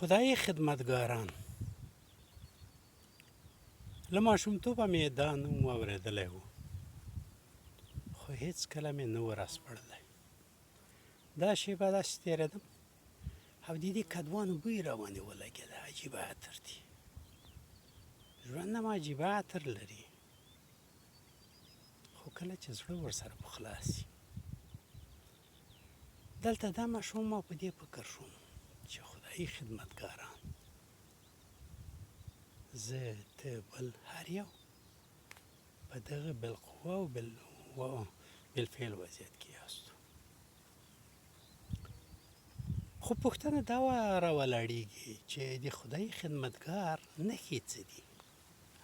خدای خدمتګاران. له ماشومتوبه مې دا نوم اورېدلی و، خو هېڅکله مې نه و راسپړلی. دا شېبه داسې تېرېدم او د دې کدوانو بوی راباندې ولګېده. عجیبه عطر دی، ژوند هم عجیبه عطر لري، خو کله چې زړه ورسره په خلاص شي. دلته دا ماشوم ما په دې فکر شوم چې خدایي خدمتګاران، زه ته بل هر یو په دغه بالقوه او بالفعل وضعیت کې یاستو. خو پوښتنه دا راولاړېږي چې د خدایي خدمتګار نښې څه دي؟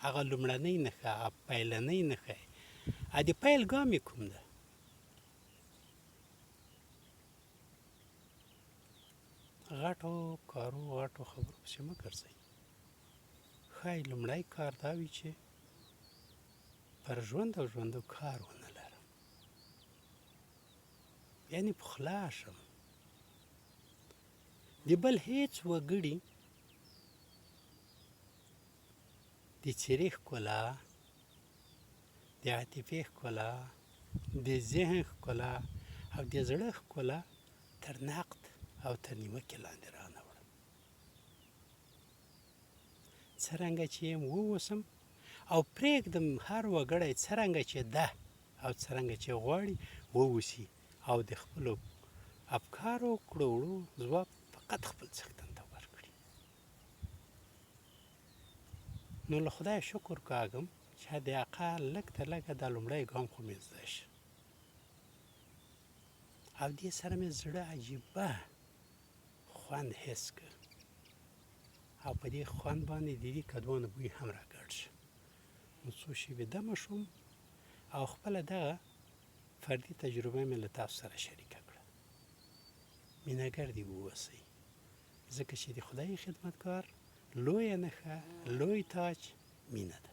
هغه لومړنۍ نښه، هغه پیلنۍ نښه، د پیل ګام یې کوم ده؟ غټو کارو غټو خبرو پسې مه ګرځئ. ښایي لومړی کار دا وي چې پر ژوند او ژوندو کار ونه لرم، یعنې پخلا شم. د بل هېڅ وګړي د څېرې ښکلا، د عاطفې ښکلا، د ذهن ښکلا او د زړه ښکلا تر نقد او تر نیوکې لاندې رانه وړم. څرنګه چې یم واوسم او پرېږدم هر وګړی څرنګه چې ده او څرنګه چې غواړي واوسي او د خپلو افکارو کړو وړو ځواب فقط خپل څښتن ته ورکړي. نو له خدایه شکر کاږم چې حداقل لږ تر لږه دا لومړی ګام خو مې زده شه، او دې سره مې زړه عجیبه خوند حس کړ، او په دې خوند باندې د دې کدوانو بوی هم راګډ شه. نو څو شېبې دمه شوم او خپله دغه فردي تجربه مې له تاسو سره شریکه کړه. مینهګر دې واوسئ، ځکه چې د خدای خدمتګار لویه نښه، لوی تاج مینه ده.